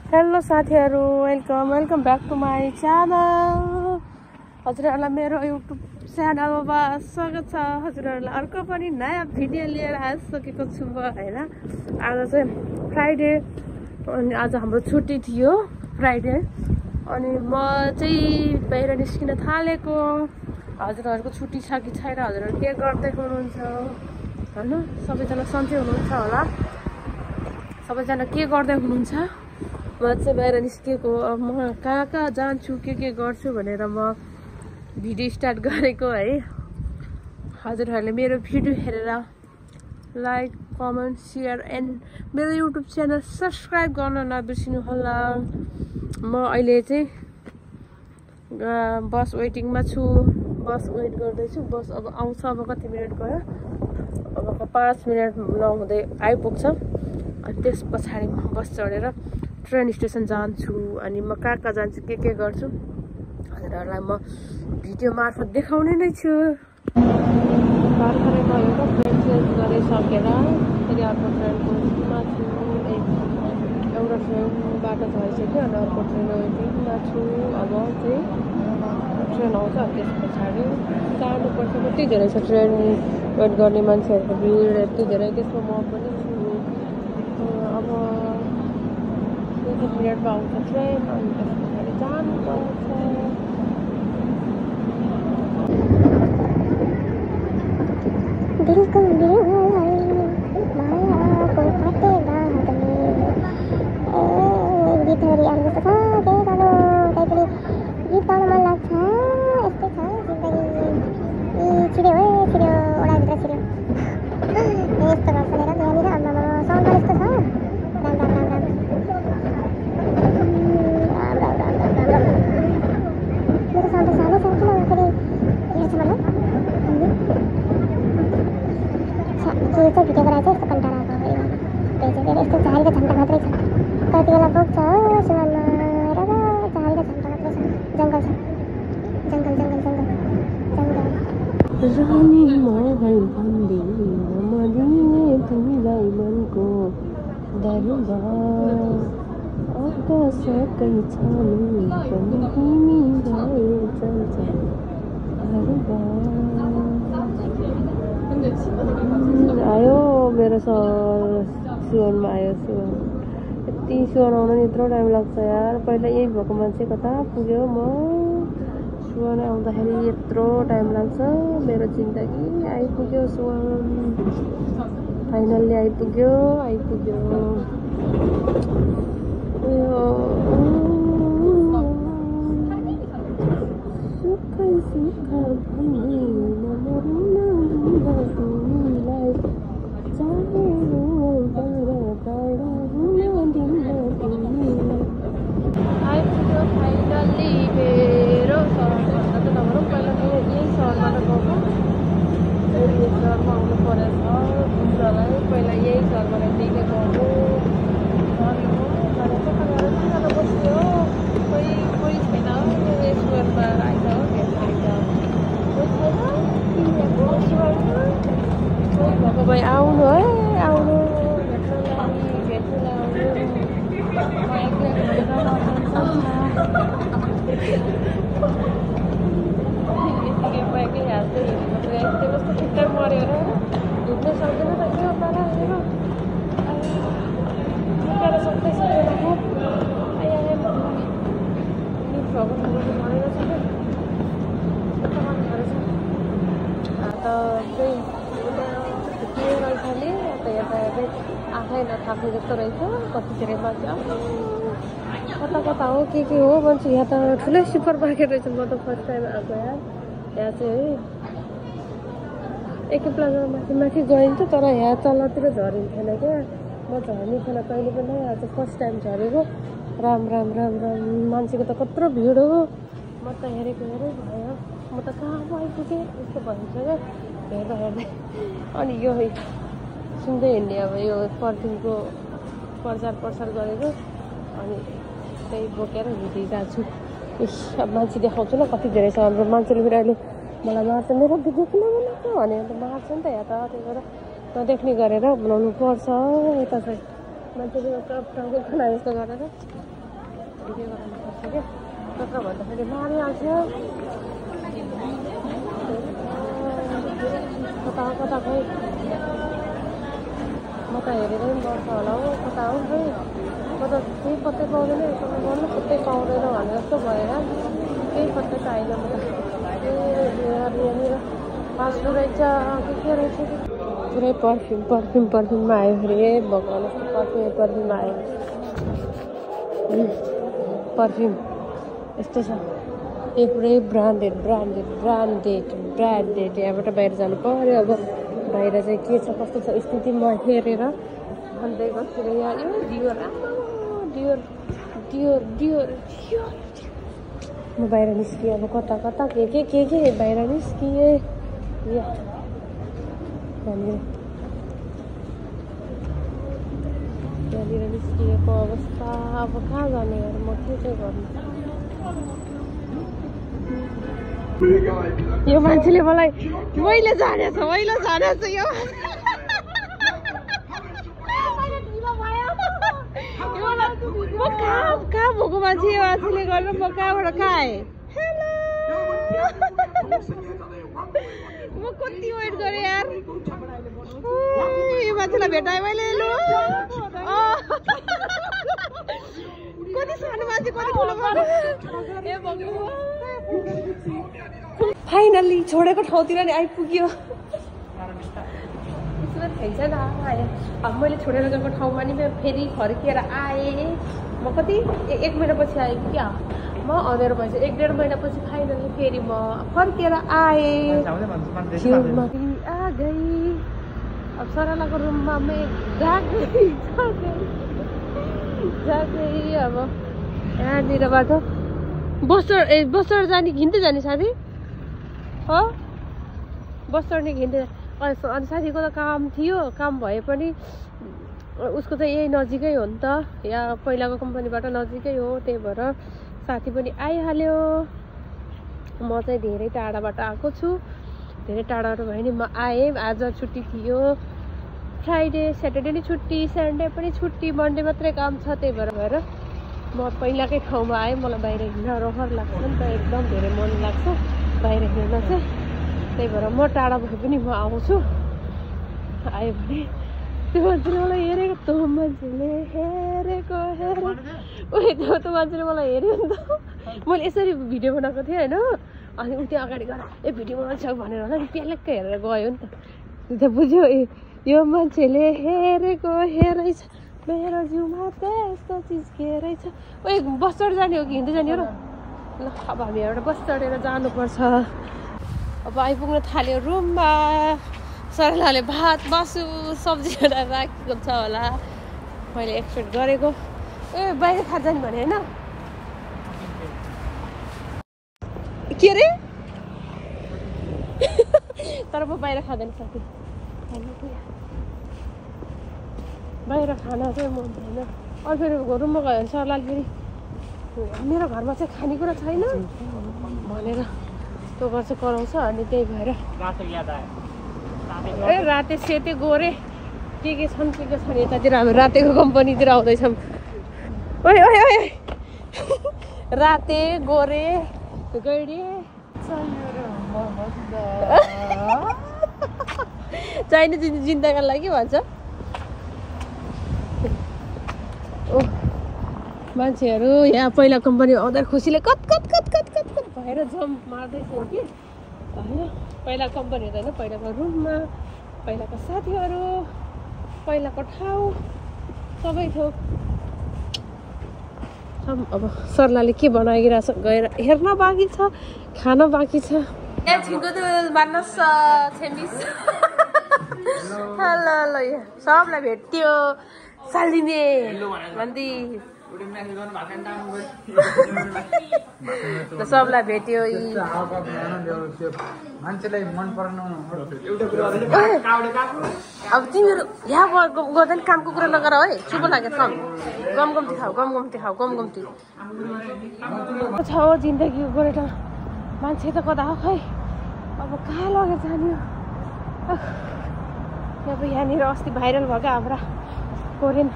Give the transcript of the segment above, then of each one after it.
Hello साथीहरु, welcome back to my channel. हजुरहरुलाई मेरो युट्युब च्यानलमा स्वागत छ। हजुरहरुलाई अर्को पनि नयाँ भिडियो लिएर आइसकेको छु म हैन। आज चाहिँ फ्राइडे अनि आज हाम्रो छुट्टी थियो फ्राइडे, अनि म चाहिँ बाहिर निस्किन थालेको। हजुरहरुको छुट्टी छ कि छैन, हजुरहरु के गर्दै हुनुहुन्छ हैन? सबैजना सन्चै हुनुहुन्छ होला? सबैजना के गर्दै हुनुहुन्छ? म चाहिँ बाहिर निस्केको। म कहाँ जान्छु, के गर्छु भनेर म भिडियो स्टार्ट गरेको है। हजुरहरूले मेरो भिडियो हेरेर लाइक, कमेन्ट, सेयर एन्ड मेरो युट्युब च्यानल सब्सक्राइब गर्न नबिर्सिनु होला। म अहिले चाहिँ बस वेटिङमा छु। बस वेट गर्दैछु। बस अब आउँछ। अब कति मिनट गयो? अब 5 मिनट नहुँदै आइपुग्छ। अनि त्यस पछाडि म बस चढेर ट्रेन स्टेसन जान्छु। अनि म कहाँ जान्छु, के गर्छु हजुरहरूलाई म भिडियो मार्फत देखाउने नै छु। भर्खरै गएको ट्रेन चेन्ज गरिसकेर फेरि अर्को ट्रेनको वेटिङमा छु। एउटा ट्रेन बाटो भइसक्यो अनि अर्को ट्रेन वेटिङमा छु। अब चाहिँ ट्रेन आउँछ, त्यस पछाडि जानुपर्छ। कति धेरै छ ट्रेन वेट गर्ने मान्छेहरूको भिड यति धेरै, त्यसमा म पनि छु। अब 20 मिनटमा आउँछ ट्रेन, अनि त्यस पछाडि जानुपर्छ। दिलको मायाको फाटेगा गले गीतहरू याद गर्छ। के गर्नु, त्यही पनि गीत गाउन मन लाग्छ। यस्तै छ जिन्दगी। छिर्यो ओडाभित्र छिर्यो। यस्तो गर्छ मेरो यहाँनिर। आम्मामा साउन्ड पनि यस्तो छ। मेरो साउन्ड सानै छ, किन फेरि हेर्छु मलाई? के चाहिँ भिडियो बनाएर चाहिँ यस्तो कन्टारा आएको फेरि मलाई। त्यही चाहिँ फेरि यस्तो झारीको झन्डा मात्रै छ। कति बेला पुग्छ सुनमा र झारीको झन्डा मात्रै छ। जङ्गल छ, जङ्गल रानी महल भन्दै नमदिने तिमीलाई मनको दरबार आकाशकै छानी पनि तिमीलाई चल्छ आयो मेरो सुवनमा आयो। सुवन यति सुवन आउन नि यत्रो टाइम लाग्छ यार। पहिला यही भएको मान्छे कता पुग्यो? म सुवन आउँदाखेरि यत्रो टाइम लाग्छ। मेरो जिन्दगी आइपुग्यो सुवन। फाइनल्ली आइपुग्यो। सुखा भन्ने तिमीलाई चाहेको आइपुग्यो फाइनल्ली मेरो सहरभन्दा त नभनौँ। पहिला म यही सहरबाट गएको, यही सहरमा आउनु परेछ घुम्नलाई। पहिला यही सहरबाट दिएको गएको। बस्यो कोही छैन सुवरमा आइज हो। भएको भए आउनु है, आउनु भेट्नुलाई आउनु। म एक्लै यतिकै म एक्लै हाल्दै हिँड्नु यस्तै कस्तो ठिक्कै मऱ्यो र हिँड्नै सक्दैन त के हो पारा हेर। झुकेर सक्दै सक्दैन म लिफ्टहरूको ठाउँको भनेर सक्यो त चाहिँ के रहेछ नि यता हेर्दै आफै नथाप्ने जस्तो रहेछ। कति धेरै मान्छे कता हो के हो भन्छ। यहाँ त ठुलै सुपर मार्केट रहेछ। म त फर्स्ट टाइम आएको यार। यहाँ चाहिँ है एकै प्लाजा माथि गइन्थ्यो, तर यहाँ तलतिर झरिन्थेन क्या। म झर्ने थिएन कहिले पनि। यहाँ चाहिँ फर्स्ट टाइम झरेको। राम मान्छेको त कत्रो भिड हो। म त हेरेको भयो। म त कहाँ आइपुगेँ यस्तो भन्छ क्या हेर्दै। अनि यो सुन्दै हिँड्ने अब यो पर्फ्युमको प्रचार गरेको, अनि त्यही बोकेर हिँड्दै जान्छु। अब मान्छे देखाउँछु ल कति धेरै छ। हाम्रो मान्छेले फेरि अहिले मलाई मार्छ, मेरो भिडियो किन बनाएको भने त मार्छ नि त। यहाँ त त्यही भएर नदेख्ने गरेर बनाउनु पर्छ। यता चाहिँ मान्छेले ठाउँको खाना जस्तो गरेर के गराउनुपर्छ क्या नत्र भन्दाखेरि मारिहाल्छ कता कता खै म त हेरेर पनि गर्छ होला हौ कता हो खै म त केही पत्तै पाउँदैन यसो गर्नु पत्तै पाउँदैन भने जस्तो भएर केही पत्तै पाइनँ म त यहाँनिर फास्ट रहेछ के रहेछ पुरै पर्फ्युममा आयो फेरि भगवान् यस्तो पर्फ्युम आयो पर्फ्युम यस्तो छ यो पुरै ब्रान्डेड यहाँबाट बाहिर जानु पर्यो अब बाहिर चाहिँ के छ कस्तो छ स्थिति म हेरेर अन्त बसेर यहाँ यो डियोर म बाहिर निस्किएँ अब कता के बाहिर निस्किएँ यहाँनिर निस्किएको अवस्था अब कहाँ जाने यार म के चाहिँ गर्नु यो मान्छेले मलाई मैले जानेछ यो म कहाँ भएको मान्छे यो मान्छेले गर्नु म कहाँबाट कहाँ आएँ हेलो म कति वेट गरेँ यार यो मान्छेलाई भेटाएँ मैले लु कति सानो मान्छे कति ठुलो फाइनल्ली छोडेको ठाउँतिर नि आइपुग्यो छैन अब मैले छोडेर गएको ठाउँमा नि फेरि फर्किएर आएँ म कति 1 महिनापछि आएँ क्या म अँधेरो भएछ 1-1.5 महिनापछि फाइनली फेरि म फर्केर आएँ आ गई अब सरलाको रुममा जागै अब यहाँनिरबाट बस्तर जाने घिन्दै जाने साथी हो बस्तर नि घिन्दै अनि साथीको त काम थियो काम भए पनि उसको चाहिँ यही नजिकै हो नि त यहाँ पहिलाको कम्पनीबाट नजिकै हो त्यही भएर साथी पनि आइहाल्यो म चाहिँ धेरै टाढाबाट आएको छु धेरै टाढाबाट भयो नि म आएँ आज छुट्टी थियो फ्राइडे स्याटरडे नि छुट्टी सन्डे पनि छुट्टी मन्डे मात्रै काम छ त्यही भएर म पहिलाकै ठाउँमा आएँ मलाई बाहिर हिँड्न रहर लाग्छ नि त एकदम धेरै मन लाग्छ बाहिर हिँड्न चाहिँ त्यही भएर म टाढा भए पनि म आउँछु आयो भने त्यो मान्छेले मलाई हेरेको त्यो मान्छेले मलाई हेऱ्यो नि त मैले यसरी भिडियो बनाएको थिएँ होइन अनि उ त्यो अगाडि गएर भिडियो बनाउँछ भनेर होला नि प्यालेक्कै हेरेर गयो नि त त्यो बुझ्यो यो मान्छेले हेरेछ मेरो जिउमा त्यस्तो चिज के रहेछ बस्तर जाने हो कि हिँड्दै जाने हो र ल अब हामी एउटा बस चढेर जानुपर्छ अब आइपुग्न थाल्यो रुममा सरलाले भात मासु सब्जी राखेको छ होला मैले एक्सपेक्ट गरेको बाहिर खा जाने भने होइन के अरे तर म बाहिर खाँदैन साथी बाहिर खाना चाहिँ मन छैन अनि फेरि रुममा गयो भने सरलाले फेरि मेरो घरमा चाहिँ खानेकुरा छैन भनेर त्यो गर्छ कराउँछ अनि त्यही भएर राते सेते गोरे के छन् के छन् यतातिर हामी रातेको कम्पनीतिर आउँदैछौँ राते गोरे गैडे चाहिने जिन्दगीका लागि भन्छ मान्छेहरू यहाँ पहिला कम्पनी आउँदा खुसीले कत भएर जम्प मार्दैछ कि होइन पहिला कम्पनी हुँदैन पहिलाको रुममा पहिलाको साथीहरू पहिलाको ठाउँ सबै थोक अब सरलाले के बनाइरहेछ गएर हेर्न बाँकी छ खान बाँकी छ हेलो सबलाई भेट्यो सालिने भन्दै सबलाई भेट्यो मान्छेलाई मन पर्नु अब तिमीहरू यहाँ गर्दा नि कामको कुरा नगर है चुप लाग्यो थम गमगम्ती खाऊ गमगम्ती छ हो जिन्दगी गोरेटा मान्छे त कता हो खै अब कहाँ लगेर जाने अब यहाँनिर अस्ति भाइरल भएको हाम्रा कोरियन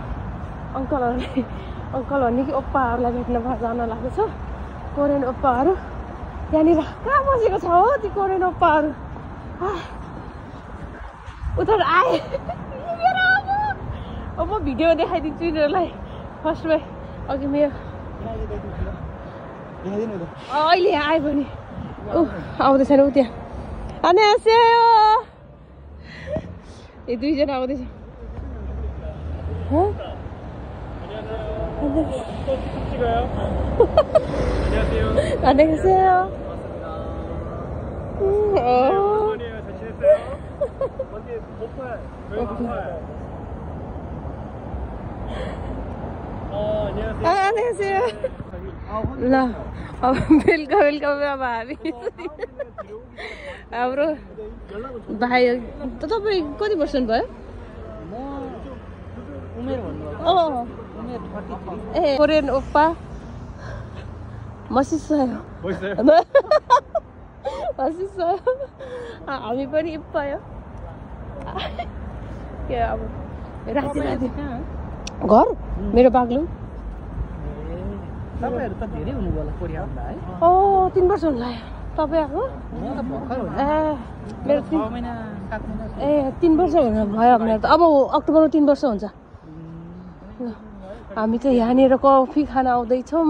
अङ्कलहरूले अङ्कल भन्ने कि ओप्पाहरूलाई भेट्न जान लागेको छ कोरियन ओप्पाहरू त्यहाँनिर कहाँ बसेको छ हो ती कोरियन ओप्पाहरू उता आए अब म भिडियो देखाइदिन्छु यिनीहरूलाई फर्स्टमै अघि मेरो अहिले आयो भने आउँदैछ ऊ त्यहाँ 안녕하세요 이 दुईजना आउँदैछ 안녕하세요 안녕하세요 ल अब बेलुका बेलुका अब हामी हाम्रो भाइ तपाईँ कति पर्सेन्ट भयो ए कोरियन ओप्पा 멋있어요 멋있어요 हामी पनि इप्पायो के अब राति राति घर मेरो बाग्लुङ तपाईहरु त धेरै हुनु होला कोरियामा है 3 वर्ष हुन लाग्यो तपाईँ आएको म त भर्खर हो मेरो 6 महिना 7 महिना 3 वर्ष हुन भयो मेरो त अब अक्टोबरमा 3 वर्ष हुन्छ हामी त यहाँनिर कफी खान आउँदैछौँ